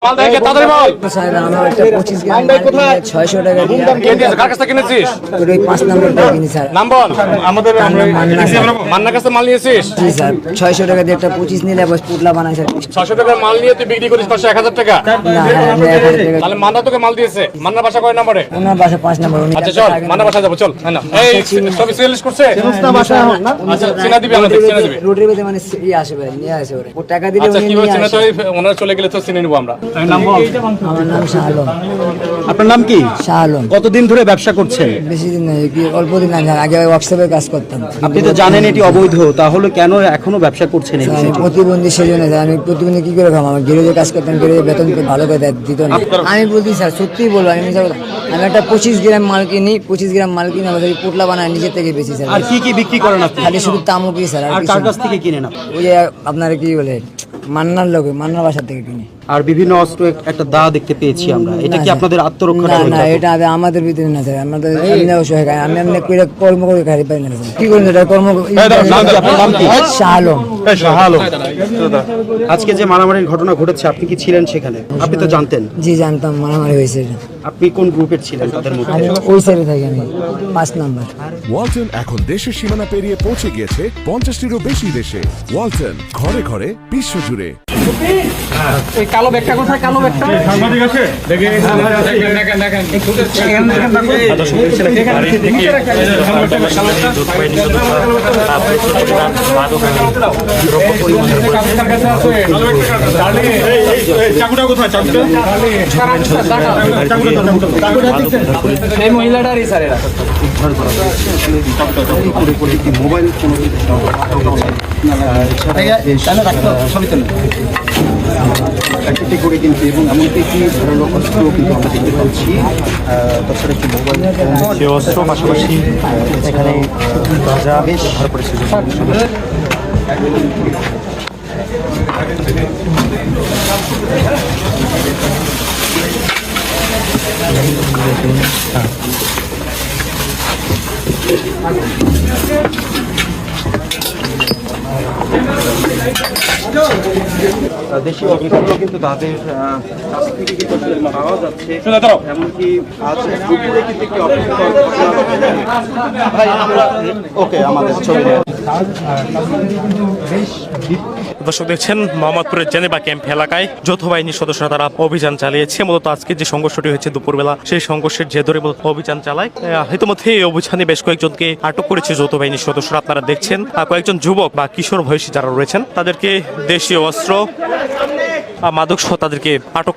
25 গ্রাম 600 টাকা কিনেছিস? 5 নম্বর কিনি স্যার। আমাদের মান্নার কাছে মাল নিয়েছিস? জি স্যার, 600 টাকা দিয়ে একটা 25 নিলে বস পুটলা বানাই স্যার। 600 টাকার মাল নিয়ে তুই বিক্রি করিস 1000 টাকা? না হ্যাঁ, আমি 1000 টাকা। তাহলে মান্না তোকে মাল দিয়েছে? মান্নার বাসা কয় নম্বরে? ওনার বাসা 5 নম্বর। উনি আচ্ছা চল মান্নার বাসা যাবো, চল। হ্যাঁ না এই সব সিরিয়াস করছে? আচ্ছা চিনা দিবি, আমাদের চিনা দিবি। রোডের ভিতরে মানে ই আসে ভাই, নিয়ে আসে ওরে। ও টাকা দিলে আচ্ছা উনি কিভাবে নিয়ে চিনা? আসে। তো ওনারা চলে গেলে তো চিনে নিবো আমরা। নাম বল। আমার নাম শাহ আলম। আপনার নাম কি? শাহ আলম। কতদিন ধরে ব্যবসা করছেন? বেশি দিন নয়, কি অল্প দিন আগে। আগে ওয়ার্কশপে কাজ করতাম। আপনি তো জানেন এটি অবৈধ, তাহলে কেন এখনো ব্যবসা করছেন? এই আমি বিষয়টি? প্রতিবন্ধী সেজন্য স্যার, আমি প্রতিবন্ধী কি করে খাবো? আমার গ্যারেজে কাজ করতাম, গ্যারেজে বেতন খুব ভালো করে দিত না। আমি বলছি স্যার, সত্যিই বলবো, আমি মিথ্যা বলবো না। আমি একটা 25 গ্রাম মাল কিনি, 25 গ্রাম মাল কিনে আমাদের পোটলা বানায় নিজের থেকে বেশি স্যার। আর কি কি বিক্রি করেন আপনি? খালি শুধু তামুকই স্যার। আর কার কাছ থেকে কিনেন আপনি? ওই যে আপনার কি বলে মান্নার লোকে, মান্নার বাসার থেকে কিনি। আর বিভিন্ন অস্ত্র একটা দা দেখতে পেয়েছি আমরা, এটা কি না, আপনাদের আত্মরক্ষা? না না, এটা আমাদের ভিতরে না স্যার, আমাদের এমনি অসহায় খাই। আমি এমনি করে কর্ম করে খাই পাই না স্যার। কি করেন এটা কর্ম? আপনার নাম কি? শাহ আলম। আজকে যে মারামারির ঘটনা ঘটেছে, আপনি কি ছিলেন সেখানে? আপনি তো জানতেন? জি জানতাম, মারামারি হয়েছে এটা। আপনি কোন গ্রুপের ছিলেন তাদের মধ্যে? আমি ওই সাইডে থাকি, আমি 5 নম্বর। ওয়ালটন এখন দেশের সীমানা পেরিয়ে পৌঁছে গিয়েছে 50টিরও বেশি দেশে। ওয়ালটন, ঘরে ঘরে বিশ্বজুড়ে। কালো ব্যাগটা কোথায়? কালো ব্যাগটা সাংবাদিক আছে দেখে চাকুটা কোথায়? এই মহিলাটারই স্যার এরা। মোবাইল একটি করে কিন্তু, এবং এমনকি একটি ধারালো অস্ত্র কিন্তু আমরা দেখতে পাচ্ছি। তাছাড়া একটি মোবাইল সে অস্ত্র, পাশাপাশি এখানে গাঁজা বেশ ধরা পড়েছে। দেশীয় অস্ত্রগুলো কিন্তু তাদের কাছ থেকে কিন্তু আসলে পাওয়া যাচ্ছে। এমনকি আজ দুপুরে কিন্তু একটি অপ্রীতিকর ঘটনা। ভাই আমরা ওকে আমাদের ছবি দর্শক দেখছেন মোহাম্মদপুরের জেনেভা ক্যাম্প এলাকায় যৌথ বাহিনীর সদস্যরা তারা অভিযান চালিয়েছে। মূলত আজকে যে সংঘর্ষটি হয়েছে দুপুরবেলা, সেই সংঘর্ষের জের ধরে মূলত অভিযান চালায়। ইতিমধ্যে এই অভিযানে বেশ কয়েকজনকে আটক করেছে যৌথ বাহিনীর সদস্যরা। আপনারা দেখছেন কয়েকজন যুবক বা কিশোর বয়সী যারা রয়েছেন তাদেরকে দেশীয় অস্ত্র, মাদক সহ তাদেরকে আটক